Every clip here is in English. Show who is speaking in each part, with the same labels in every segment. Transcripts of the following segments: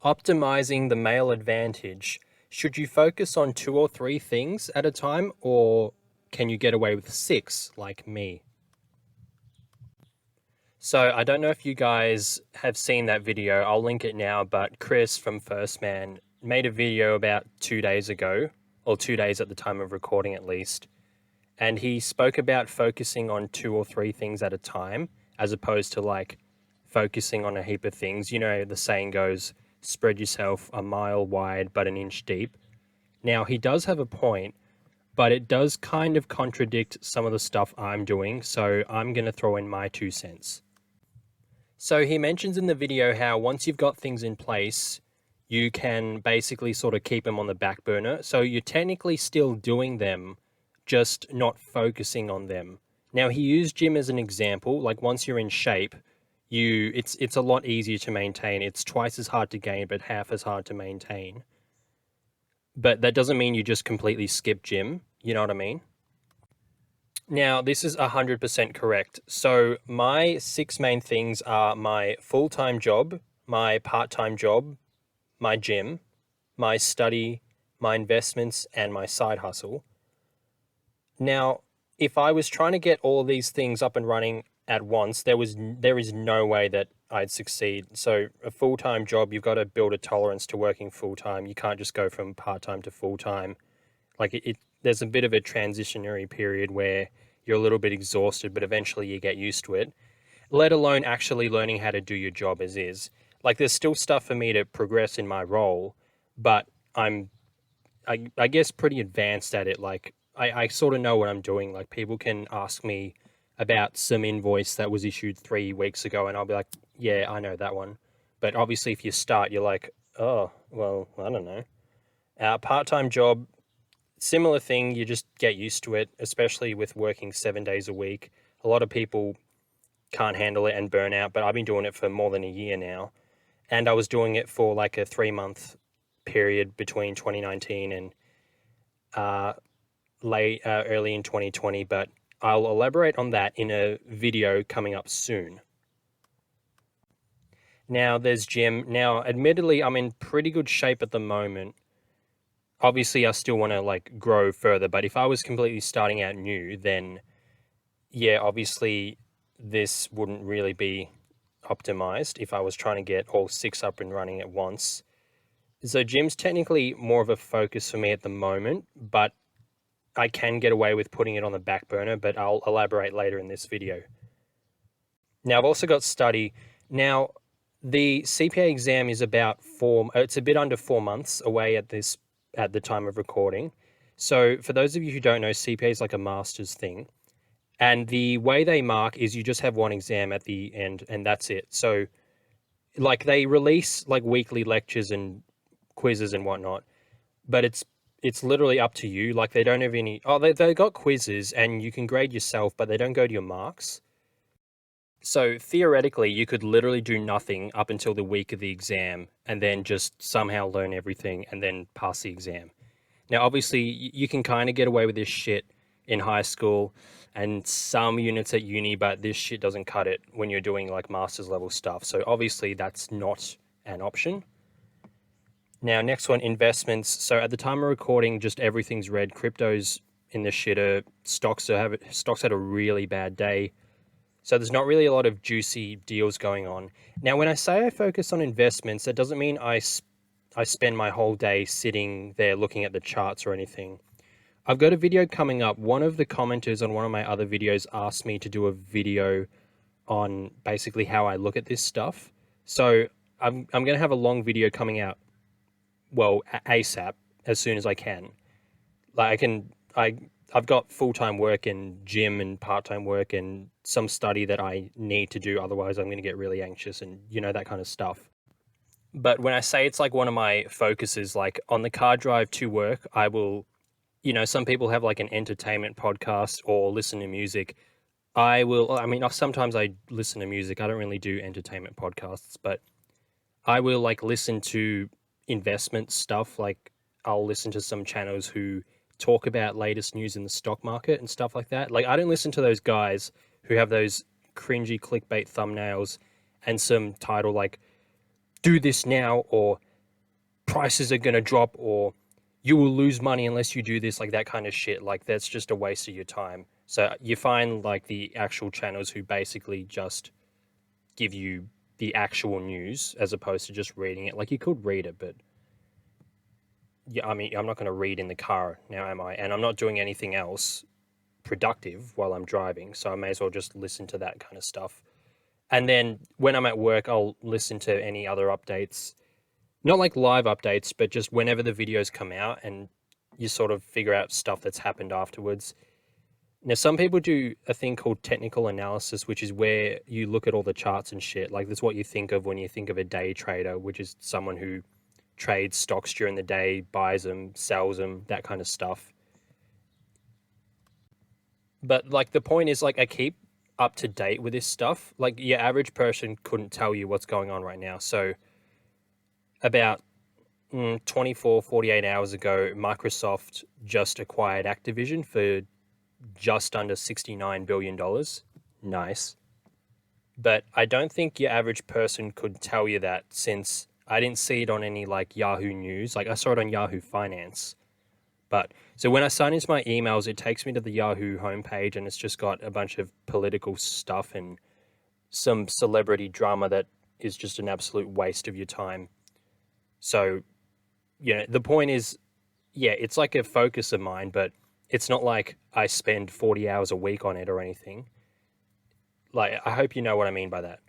Speaker 1: Optimizing the male advantage. Should you focus on 2 or 3 things at a time, or can you get away with 6 like me? So I don't know if you guys have seen that video. I'll link it now, but Kris from First Man made a video about 2 days ago, or 2 days at the time of recording at least. And he spoke about focusing on 2 or 3 things at a time, as opposed to like focusing on a heap of things. You know, the saying goes, spread yourself a mile wide but an inch deep. Now, he does have a point, but it does kind of contradict some of the stuff I'm doing, so I'm going to throw in my 2 cents. So he mentions in the video how once you've got things in place, you can basically sort of keep them on the back burner. So you're technically still doing them, just not focusing on them. Now, he used gym as an example. Like once you're in shape, it's a lot easier to maintain. It's twice as hard to gain, but half as hard to maintain. But that doesn't mean you just completely skip gym. You know what I mean? Now, this is 100% correct. So, my 6 main things are my full-time job, my part-time job, my gym, my study, my investments, and my side hustle. Now, if I was trying to get all of these things up and running at once, there is no way that I'd succeed. So, a full-time job, you've got to build a tolerance to working full-time. You can't just go from part-time to full-time. Like there's a bit of a transitionary period where you're a little bit exhausted, but eventually you get used to it, let alone actually learning how to do your job as is. Like there's still stuff for me to progress in my role, but I guess pretty advanced at it. Like I sort of know what I'm doing. Like people can ask me about some invoice that was issued 3 weeks ago and I'll be like, yeah, I know that one. But obviously if you start, you're like, oh, well, I don't know. Our part-time job, similar thing, you just get used to it, especially with working 7 days a week. A lot of people can't handle it and burn out, but I've been doing it for more than a year now. And I was doing it for like a 3 month period between 2019 and early in 2020, but I'll elaborate on that in a video coming up soon. Now there's gym. Now, admittedly, I'm in pretty good shape at the moment. Obviously I still want to like grow further, but if I was completely starting out new, then yeah, obviously this wouldn't really be optimized if I was trying to get all 6 up and running at once. So gym's technically more of a focus for me at the moment, but I can get away with putting it on the back burner, but I'll elaborate later in this video. Now I've also got study. Now the CPA exam is it's a bit under 4 months away at the time of recording. So for those of you who don't know, CPA is like a master's thing. And the way they mark is you just have one exam at the end and that's it. So like they release like weekly lectures and quizzes and whatnot, but it's literally up to you. Like they don't have they got quizzes and you can grade yourself, but they don't go to your marks. So theoretically, you could literally do nothing up until the week of the exam and then just somehow learn everything and then pass the exam. Now, obviously, you can kind of get away with this shit in high school and some units at uni, but this shit doesn't cut it when you're doing like master's level stuff. So obviously, that's not an option. Now, next one, investments. So at the time of recording, just everything's red. Crypto's in the shitter. Stocks had a really bad day. So there's not really a lot of juicy deals going on. Now, when I say I focus on investments, that doesn't mean I spend my whole day sitting there looking at the charts or anything. I've got a video coming up. One of the commenters on one of my other videos asked me to do a video on basically how I look at this stuff. So I'm going to have a long video coming out, well, ASAP, as soon as I can. Like I've got full-time work and gym and part-time work and some study that I need to do. Otherwise, I'm going to get really anxious and, that kind of stuff. But when I say it's like one of my focuses, like on the car drive to work, I will, some people have like an entertainment podcast or listen to music. Sometimes I listen to music. I don't really do entertainment podcasts, but I will like listen to investment stuff. Like I'll listen to some channels who talk about latest news in the stock market and stuff like that. Like I don't listen to those guys who have those cringy clickbait thumbnails and some title like "Do this now" or prices are going to drop, or you will lose money unless you do this, like that kind of shit. Like that's just a waste of your time. So you find like the actual channels who basically just give you the actual news as opposed to just reading it. Like you could read it, but yeah, I mean, I'm not going to read in the car now, am I? And I'm not doing anything else productive while I'm driving, so I may as well just listen to that kind of stuff. And then when I'm at work, I'll listen to any other updates, not like live updates, but just whenever the videos come out and you sort of figure out stuff that's happened afterwards. Now, some people do a thing called technical analysis, which is where you look at all the charts and shit. Like that's what you think of when you think of a day trader, which is someone who trades stocks during the day, buys them, sells them, that kind of stuff. But like the point is, like I keep up to date with this stuff. Like your average person couldn't tell you what's going on right now. So about 24, 48 hours ago, Microsoft just acquired Activision for just under $69 billion. Nice. But I don't think your average person could tell you that, since I didn't see it on any like Yahoo News. Like I saw it on Yahoo Finance. But so when I sign into my emails, it takes me to the Yahoo homepage, and it's just got a bunch of political stuff and some celebrity drama that is just an absolute waste of your time. So, the point is, yeah, it's like a focus of mine, but it's not like I spend 40 hours a week on it or anything. Like, I hope you know what I mean by that.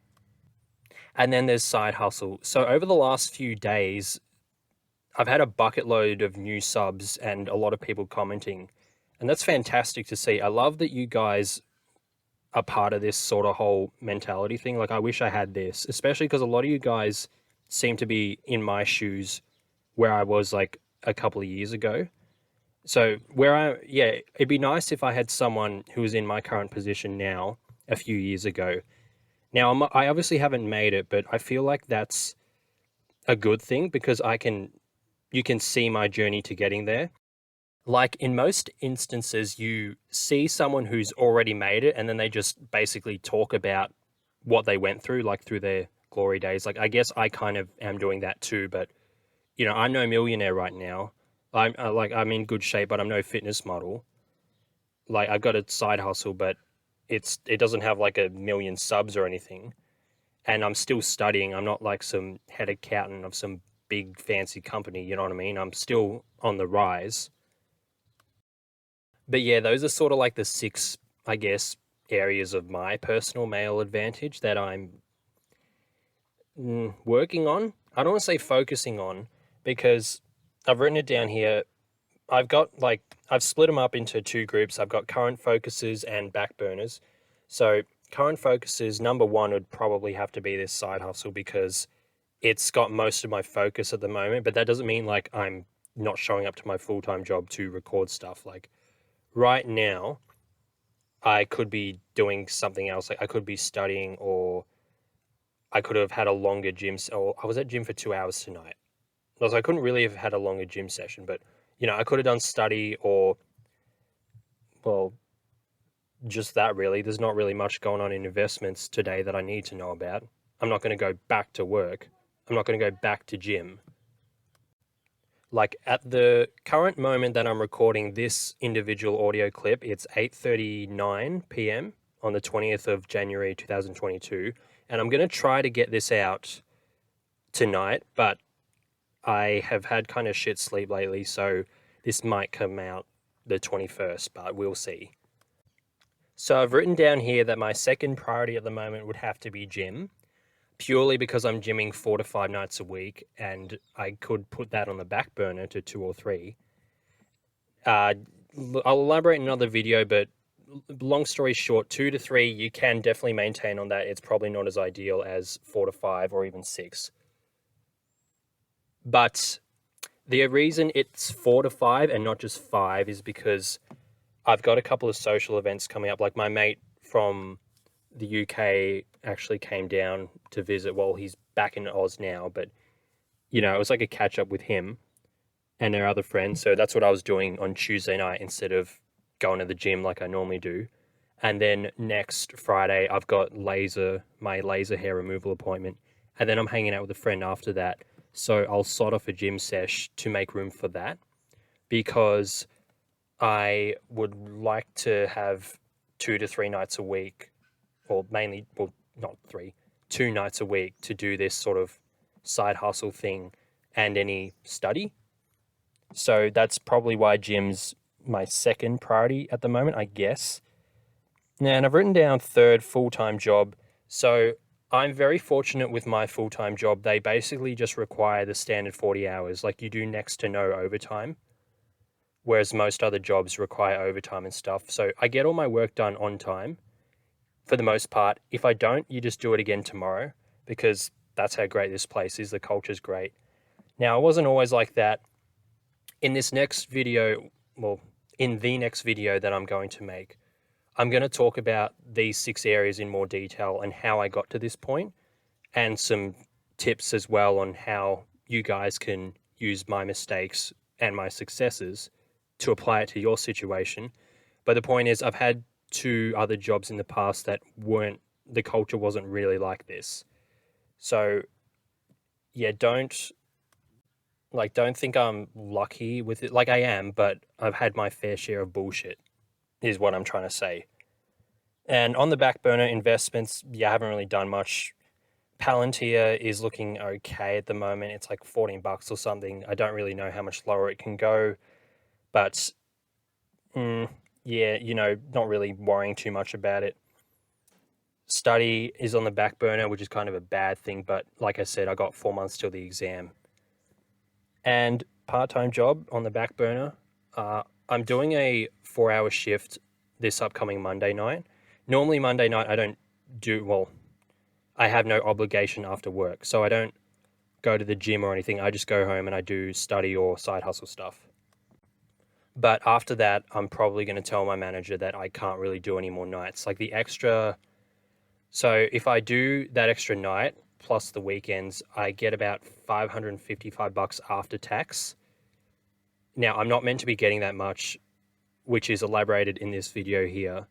Speaker 1: And then there's side hustle. So over the last few days, I've had a bucket load of new subs and a lot of people commenting, and that's fantastic to see. I love that you guys are part of this sort of whole mentality thing. Like, I wish I had this, especially because a lot of you guys seem to be in my shoes where I was like a couple of years ago. So it'd be nice if I had someone who was in my current position now a few years ago. Now, I obviously haven't made it, but I feel like that's a good thing because you can see my journey to getting there. Like in most instances, you see someone who's already made it and then they just basically talk about what they went through, like through their glory days. Like, I guess I kind of am doing that too, but I'm no millionaire right now. I'm in good shape, but I'm no fitness model. Like, I've got a side hustle, but it doesn't have like a million subs or anything. And I'm still studying. I'm not like some head accountant of some big fancy company, you know what I mean? I'm still on the rise. But yeah, those are sort of like the six, I guess, areas of my personal male advantage that I'm working on. I don't want to say focusing on, because I've written it down here. I've split them up into two groups. I've got current focuses and backburners. So current focuses, number one would probably have to be this side hustle, because it's got most of my focus at the moment, but that doesn't mean like I'm not showing up to my full-time job to record stuff. Like right now, I could be doing something else. Like I could be studying, or I could have had a longer or I was at gym for 2 hours tonight. I couldn't really have had a longer gym session, but I could have done study, or, well, just that really. There's not really much going on in investments today that I need to know about. I'm not going to go back to work. I'm not going to go back to gym. Like at the current moment that I'm recording this individual audio clip, it's 8:39 p.m. on the 20th of January 2022, and I'm going to try to get this out tonight, but I have had kind of shit sleep lately, so this might come out the 21st, but we'll see. So I've written down here that my second priority at the moment would have to be gym, purely because I'm gymming 4 to 5 nights a week, and I could put that on the back burner to 2 or 3. I'll elaborate in another video, but long story short, 2 to 3, you can definitely maintain on that. It's probably not as ideal as 4 to 5 or even 6. But the reason it's 4 to 5 and not just 5 is because I've got a couple of social events coming up. Like my mate from the UK actually came down to visit. Well, he's back in Oz now, but it was like a catch up with him and our other friends. So that's what I was doing on Tuesday night instead of going to the gym like I normally do. And then next Friday, I've got my laser hair removal appointment. And then I'm hanging out with a friend after that. So I'll sod off a gym sesh to make room for that, because I would like to have 2 to 3 nights a week, or mainly, well, not 3, 2 nights a week to do this sort of side hustle thing and any study. So that's probably why gym's my second priority at the moment, I guess. And I've written down third full-time job. So I'm very fortunate with my full-time job. They basically just require the standard 40 hours. Like, you do next to no overtime, whereas most other jobs require overtime and stuff. So I get all my work done on time for the most part. If I don't, you just do it again tomorrow, because that's how great this place is. The culture's great. Now, it wasn't always like that. In this next video, well, in the next video that I'm going to make, I'm going to talk about these 6 areas in more detail and how I got to this point, and some tips as well on how you guys can use my mistakes and my successes to apply it to your situation. But the point is, I've had 2 other jobs in the past that the culture wasn't really like this. So yeah, don't think I'm lucky with it. Like, I am, but I've had my fair share of bullshit, is what I'm trying to say. And on the back burner, investments, yeah, I haven't really done much. Palantir is looking okay at the moment. It's like $14 or something. I don't really know how much lower it can go, but yeah, not really worrying too much about it. Study is on the back burner, which is kind of a bad thing, but like I said, I got 4 months till the exam. And part-time job on the back burner. I'm doing a 4-hour shift this upcoming Monday night. Normally Monday night I have no obligation after work, so I don't go to the gym or anything. I just go home and I do study or side hustle stuff. But after that, I'm probably going to tell my manager that I can't really do any more nights. Like, so if I do that extra night plus the weekends, I get about $555 after tax. Now, I'm not meant to be getting that much, which is elaborated in this video here.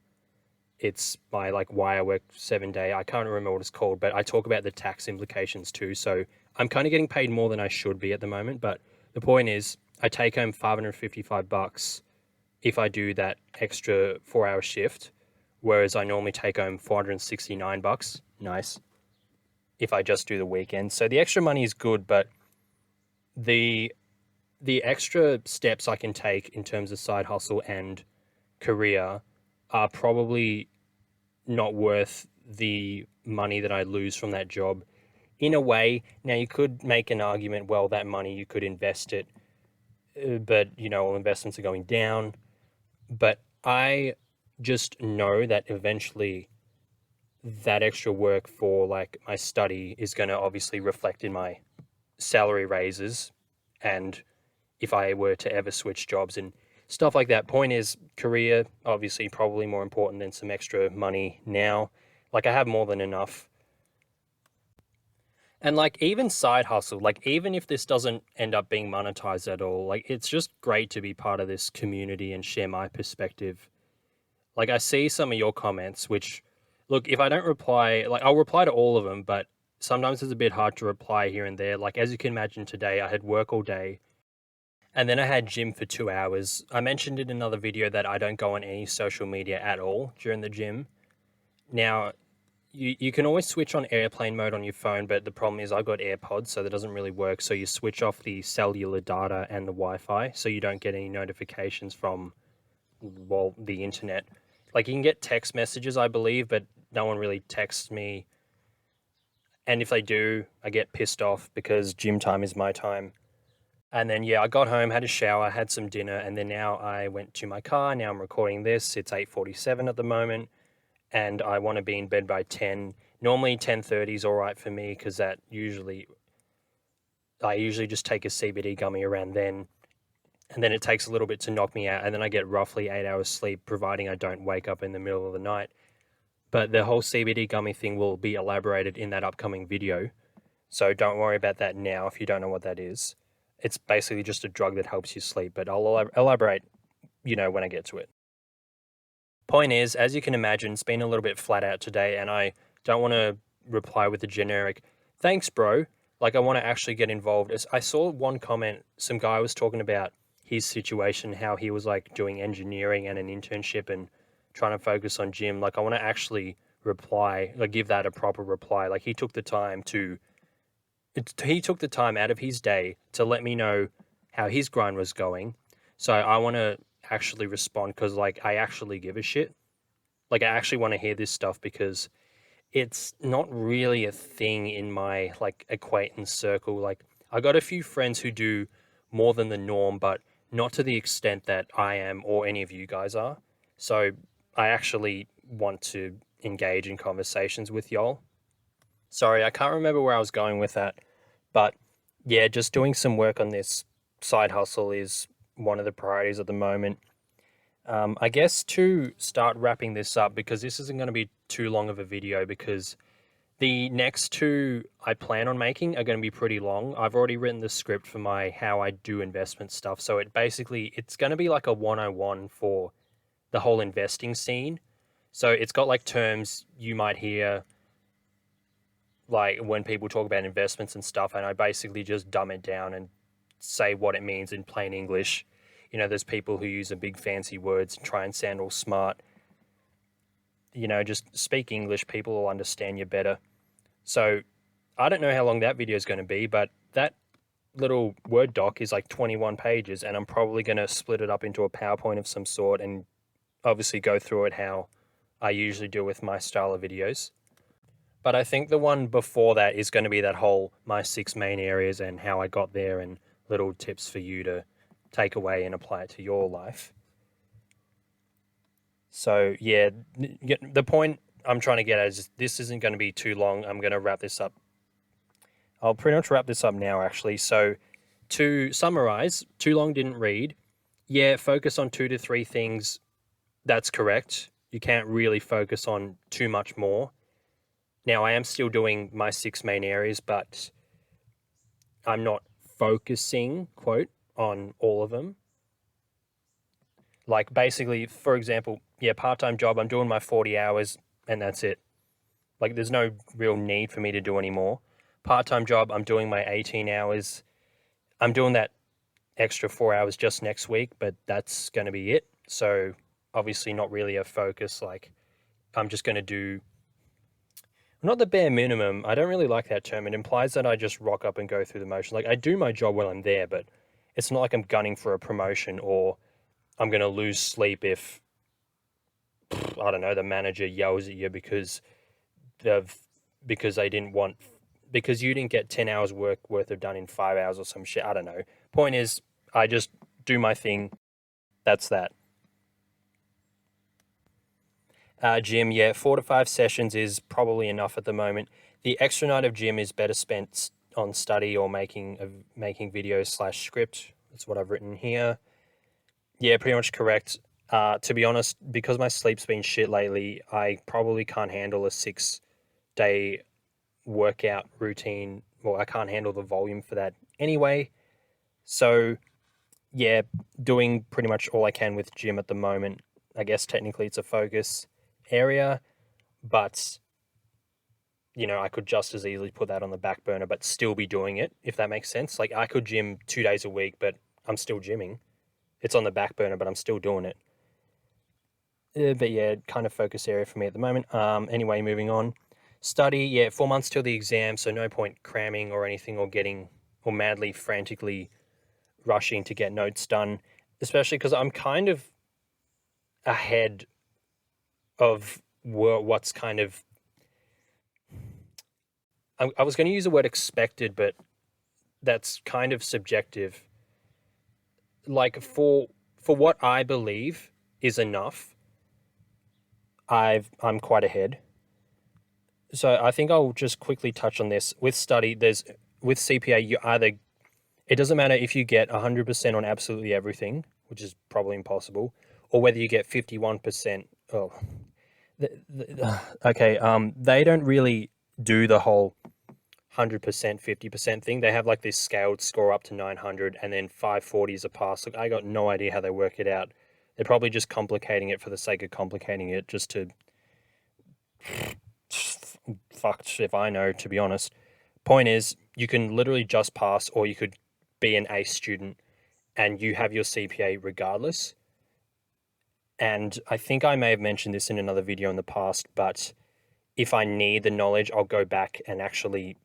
Speaker 1: It's my why I work 7-day. I can't remember what it's called, but I talk about the tax implications too. So I'm kind of getting paid more than I should be at the moment. But the point is, I take home $555 if I do that extra 4-hour shift, whereas I normally take home $469. Nice. If I just do the weekend. So the extra money is good, but the extra steps I can take in terms of side hustle and career are probably not worth the money that I lose from that job. In a way, now you could make an argument, well, that money you could invest it, but all investments are going down. But I just know that eventually that extra work for my study is going to obviously reflect in my salary raises, and if I were to ever switch jobs and stuff like that. Point is, career, obviously, probably more important than some extra money now. I have more than enough. And even side hustle, even if this doesn't end up being monetized at all, it's just great to be part of this community and share my perspective. I see some of your comments, which, look, if I don't reply, I'll reply to all of them, but sometimes it's a bit hard to reply here and there. As you can imagine, today I had work all day, and then I had gym for 2 hours. I mentioned in another video that I don't go on any social media at all during the gym. Now, you can always switch on airplane mode on your phone, but the problem is I've got AirPods, so that doesn't really work. So you switch off the cellular data and the Wi-Fi, so you don't get any notifications from, the internet. You can get text messages, I believe, but no one really texts me. And if they do, I get pissed off because gym time is my time. And then, yeah, I got home, had a shower, had some dinner, and then now I went to my car. Now I'm recording this. It's 8:47 at the moment, and I want to be in bed by 10. Normally 10:30 is all right for me, because I usually just take a CBD gummy around then, and then it takes a little bit to knock me out, and then I get roughly 8 hours sleep, providing I don't wake up in the middle of the night. But the whole CBD gummy thing will be elaborated in that upcoming video, so don't worry about that now if you don't know what that is. It's basically just a drug that helps you sleep, but I'll elaborate, when I get to it. Point is, as you can imagine, it's been a little bit flat out today, and I don't want to reply with a generic, thanks, bro. Like, I want to actually get involved. I saw one comment, some guy was talking about his situation, how he was like doing engineering and an internship and trying to focus on gym. Like, I want to actually reply, like, give that a proper reply. Like, he took the time out of his day to let me know how his grind was going. So I want to actually respond because, like, I actually give a shit. Like, I actually want to hear this stuff because it's not really a thing in my like acquaintance circle. Like, I got a few friends who do more than the norm, but not to the extent that I am or any of you guys are. So I actually want to engage in conversations with y'all. Sorry, I can't remember where I was going with that, but yeah, just doing some work on this side hustle is one of the priorities at the moment. I guess to start wrapping this up, because this isn't going to be too long of a video, because the next two I plan on making are going to be pretty long. I've already written the script for my how I do investment stuff. So it's going to be like a 101 for the whole investing scene. So it's got like terms you might hear like when people talk about investments and stuff, and I basically just dumb it down and say what it means in plain English. You know, there's people who use a big fancy words and try and sound all smart. You know, just speak English, people will understand you better. So I don't know how long that video is going to be, but that little Word doc is like 21 pages, and I'm probably going to split it up into a PowerPoint of some sort and obviously go through it how I usually do with my style of videos. But I think the one before that is going to be that whole my 6 main areas and how I got there and little tips for you to take away and apply it to your life. So yeah, the point I'm trying to get at is this isn't going to be too long. I'm going to wrap this up. I'll pretty much wrap this up now, actually. So to summarize, too long didn't read. Yeah, focus on 2 to 3 things. That's correct. You can't really focus on too much more. Now, I am still doing my 6 main areas, but I'm not focusing, quote, on all of them. Like, basically, for example, yeah, part-time job, I'm doing my 40 hours and that's it. Like, there's no real need for me to do any more. Part-time job, I'm doing my 18 hours. I'm doing that extra 4 hours just next week, but that's going to be it. So obviously not really a focus. Like, I'm just going to do not the bare minimum. I don't really like that term. It implies that I just rock up and go through the motions. Like, I do my job while I'm there, but it's not like I'm gunning for a promotion or I'm going to lose sleep if, I don't know, the manager yells at you because they didn't want, because you didn't get 10 hours worth of done in 5 hours or some shit. I don't know. Point is, I just do my thing. That's that. Gym, yeah, 4 to 5 sessions is probably enough at the moment. The extra night of gym is better spent on study or making videos / script. That's what I've written here. Yeah, pretty much correct. To be honest, because my sleep's been shit lately, I probably can't handle a 6-day workout routine. Well, I can't handle the volume for that anyway. So, yeah, doing pretty much all I can with gym at the moment. I guess technically it's a focus area, but you know, I could just as easily put that on the back burner, but still be doing it, if that makes sense. Like, I could gym 2 days a week, but I'm still gymming. It's on the back burner, but I'm still doing it. But yeah, kind of focus area for me at the moment. Anyway, moving on. Study, yeah, 4 months till the exam, so no point cramming or anything or madly, frantically rushing to get notes done, especially because I'm kind of ahead of what's kind of, I was going to use the word expected, but that's kind of subjective. Like, for what I believe is enough, I'm quite ahead. So I think I'll just quickly touch on this. With study, with CPA, you either, it doesn't matter if you get 100% on absolutely everything, which is probably impossible, or whether you get 51%. Oh, okay. They don't really do the whole 100%, 50% thing. They have like this scaled score up to 900, and then 540 is a pass. Look, I got no idea how they work it out. They're probably just complicating it for the sake of complicating it, just to fucked if I know, to be honest. Point is, you can literally just pass, or you could be an A student and you have your CPA regardless. And I think I may have mentioned this in another video in the past, but if I need the knowledge, I'll go back and actually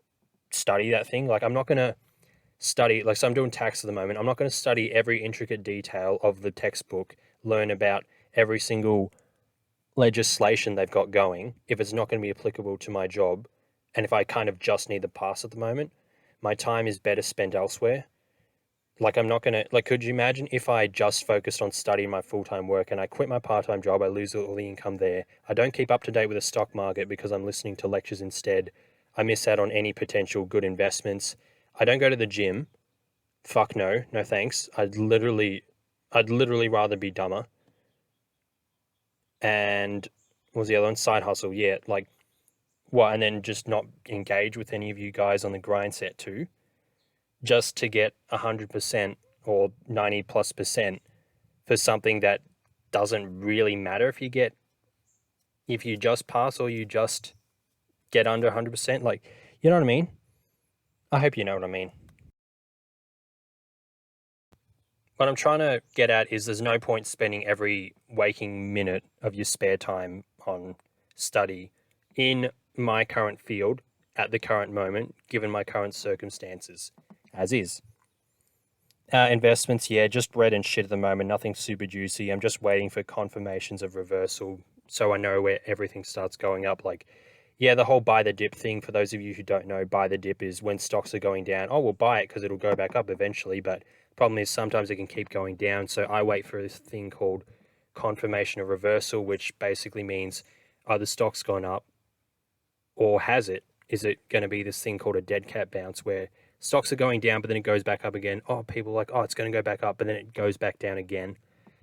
Speaker 1: study that thing. Like, I'm not going to study, like, so I'm doing tax at the moment. I'm not going to study every intricate detail of the textbook, learn about every single legislation they've got going, if it's not going to be applicable to my job. And if I kind of just need the pass at the moment, my time is better spent elsewhere. Like, I'm not going to, like, could you imagine if I just focused on studying my full-time work and I quit my part-time job, I lose all the income there. I don't keep up to date with the stock market because I'm listening to lectures instead. I miss out on any potential good investments. I don't go to the gym. Fuck no, no thanks. I'd literally rather be dumber. And what was the other one? Side hustle. Yeah, like, what? And then just not engage with any of you guys on the grind set too, just to get 100% or 90+% for something that doesn't really matter if you just pass or you just get under 100%. Like, you know what I mean? I hope you know what I mean. What I'm trying to get at is there's no point spending every waking minute of your spare time on study in my current field at the current moment, given my current circumstances, as is. Investments, yeah, just red and shit at the moment, nothing super juicy. I'm just waiting for confirmations of reversal so I know where everything starts going up. Like, yeah, the whole buy the dip thing, for those of you who don't know, buy the dip is when stocks are going down. Oh, we'll buy it because it'll go back up eventually. But problem is sometimes it can keep going down. So I wait for this thing called confirmation of reversal, which basically means either stock's gone up or has it? Is it going to be this thing called a dead cat bounce where stocks are going down, but then it goes back up again? Oh, people are like, oh, it's going to go back up, but then it goes back down again.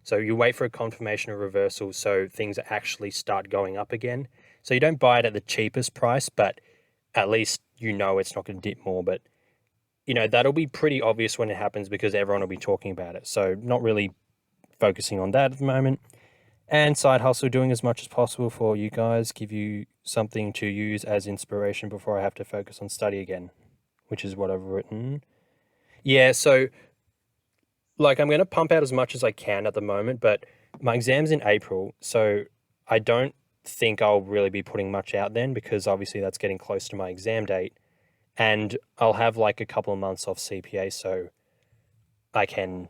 Speaker 1: So you wait for a confirmation of reversal so things actually start going up again. So you don't buy it at the cheapest price, but at least you know it's not going to dip more. But, that'll be pretty obvious when it happens because everyone will be talking about it. So not really focusing on that at the moment. And side hustle, doing as much as possible for you guys, give you something to use as inspiration before I have to focus on study again, which is what I've written. Yeah, so like I'm going to pump out as much as I can at the moment, but my exam's in April, so I don't think I'll really be putting much out then because obviously that's getting close to my exam date, and I'll have like a couple of months off CPA, so I can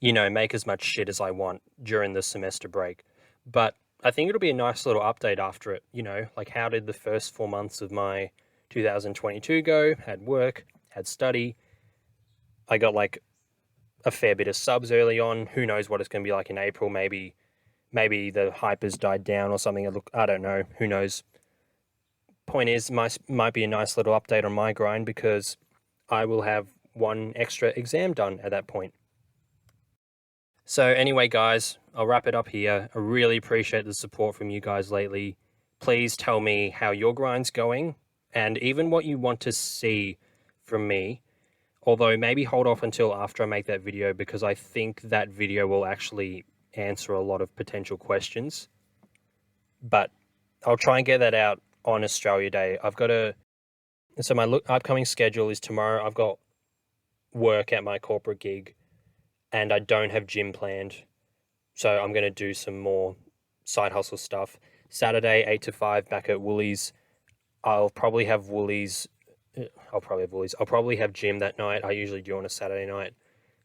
Speaker 1: make as much shit as I want during the semester break. But I think it'll be a nice little update after it, like how did the first 4 months of my 2022 go? Had work, had study. I got like a fair bit of subs early on. Who knows what it's going to be like in April? Maybe the hype has died down or something. Look, I don't know. Who knows? Point is, might be a nice little update on my grind because I will have one extra exam done at that point. So anyway, guys, I'll wrap it up here. I really appreciate the support from you guys lately. Please tell me how your grind's going and even what you want to see from me. Although maybe hold off until after I make that video because I think that video will actually answer a lot of potential questions. But I'll try and get that out on Australia Day. So my upcoming schedule is tomorrow. I've got work at my corporate gig and I don't have gym planned. So I'm going to do some more side hustle stuff. Saturday, 8 to 5 back at Woolies. I'll probably have I'll probably have gym that night. I usually do on a Saturday night.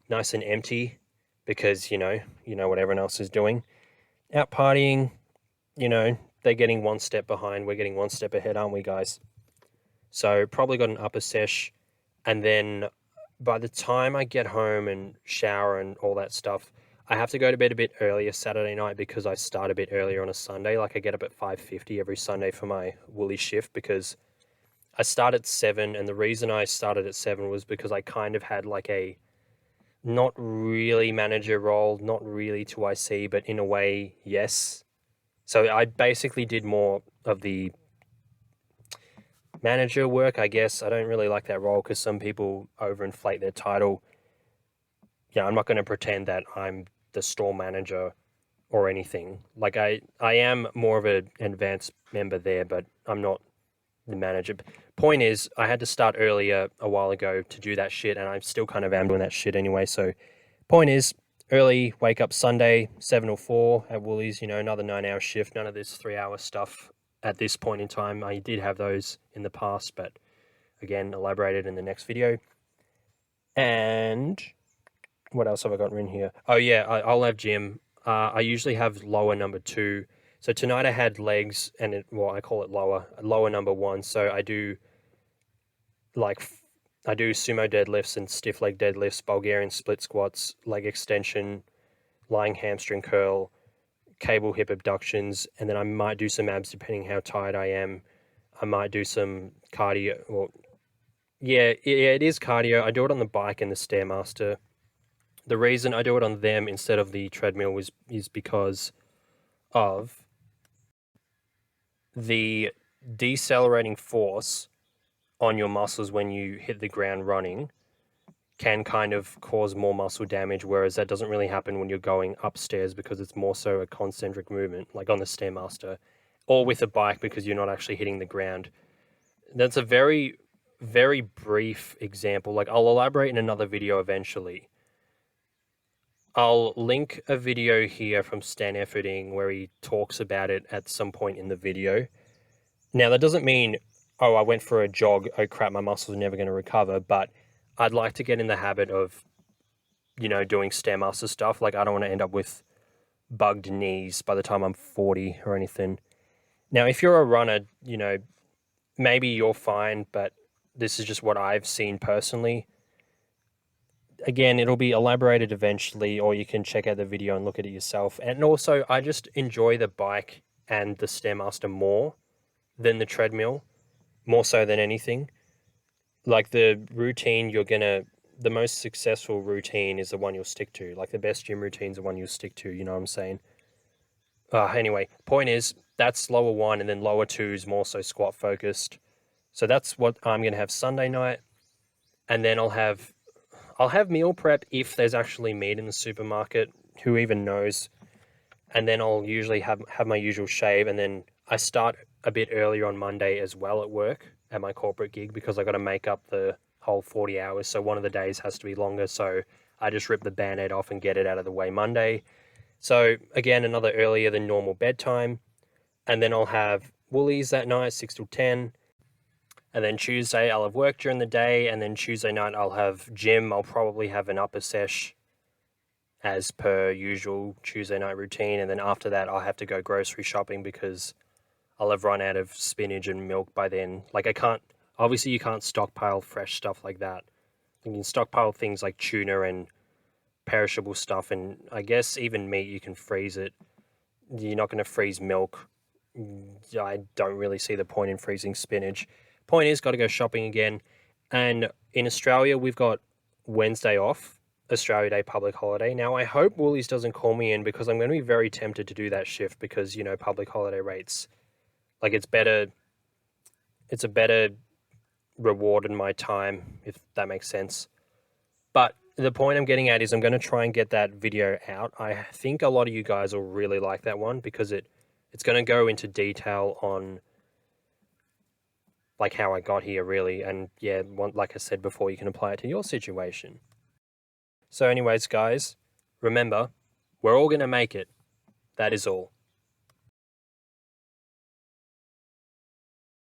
Speaker 1: Nice and empty because, you know what everyone else is doing. Out partying, they're getting one step behind. We're getting one step ahead, aren't we, guys? So probably got an upper sesh. And then by the time I get home and shower and all that stuff, I have to go to bed a bit earlier Saturday night because I start a bit earlier on a Sunday. Like I get up at 5:50 every Sunday for my Woolly shift because I start at 7, and the reason I started at 7 was because I kind of had like a not really manager role, not really 2IC, but in a way, yes. So I basically did more of the manager work, I guess. I don't really like that role because some people overinflate their title. Yeah, I'm not going to pretend that I'm the store manager or anything. Like I am more of an advanced member there, but I'm not manage it. Point is, I had to start earlier a while ago to do that shit, and I still kind of am doing that shit anyway. So, point is, early wake up Sunday, 7 or 4 at Woolies, another 9-hour shift, none of this 3-hour stuff at this point in time. I did have those in the past, but again, elaborated in the next video. And what else have I got written here? Oh yeah, I'll have gym. I usually have lower number 2. So tonight I had legs, and I call it lower number 1. So I do sumo deadlifts and stiff leg deadlifts, Bulgarian split squats, leg extension, lying hamstring curl, cable hip abductions, and then I might do some abs depending how tired I am. I might do some cardio. It is cardio. I do it on the bike and the Stairmaster. The reason I do it on them instead of the treadmill is because of the decelerating force on your muscles when you hit the ground running can kind of cause more muscle damage, whereas that doesn't really happen when you're going upstairs because it's more so a concentric movement, like on the Stairmaster, or with a bike because you're not actually hitting the ground. That's a very, very brief example. Like, I'll elaborate in another video eventually. I'll link a video here from Stan Efferding where he talks about it at some point in the video. Now, that doesn't mean, oh, I went for a jog, oh crap, my muscles are never going to recover, but I'd like to get in the habit of, doing Stairmaster stuff. Like, I don't want to end up with bugged knees by the time I'm 40 or anything. Now, if you're a runner, maybe you're fine, but this is just what I've seen personally. Again, it'll be elaborated eventually, or you can check out the video and look at it yourself. And also, I just enjoy the bike and the Stairmaster more than the treadmill, more so than anything. Like, the routine the most successful routine is the one you'll stick to. Like, the best gym routine is the one you'll stick to, you know what I'm saying? Anyway, point is, that's lower 1, and then lower 2 is more so squat focused. So that's what I'm going to have Sunday night. And then I'll have meal prep if there's actually meat in the supermarket. Who even knows? And then I'll usually have my usual shave, and then I start a bit earlier on Monday as well at work, at my corporate gig, because I got to make up the whole 40 hours. So one of the days has to be longer. So I just rip the Band-Aid off and get it out of the way Monday. So again, another earlier than normal bedtime. And then I'll have Woolies that night, 6 till 10. And then Tuesday I'll have work during the day. And then Tuesday night I'll have gym. I'll probably have an upper sesh as per usual Tuesday night routine. And then after that I'll have to go grocery shopping because I'll have run out of spinach and milk by then. Like, obviously you can't stockpile fresh stuff like that. You can stockpile things like tuna and perishable stuff, and I guess even meat, you can freeze it. You're not going to freeze milk. I don't really see the point in freezing spinach. Point is, got to go shopping again. And in Australia, we've got Wednesday off, Australia Day public holiday. Now, I hope Woolies doesn't call me in because I'm going to be very tempted to do that shift because, public holiday rates, like, it's a better reward in my time, if that makes sense. But the point I'm getting at is I'm going to try and get that video out. I think a lot of you guys will really like that one because it's going to go into detail on, like, how I got here, really. And yeah, like I said before, you can apply it to your situation. So anyways, guys, remember, we're all going to make it. That is all.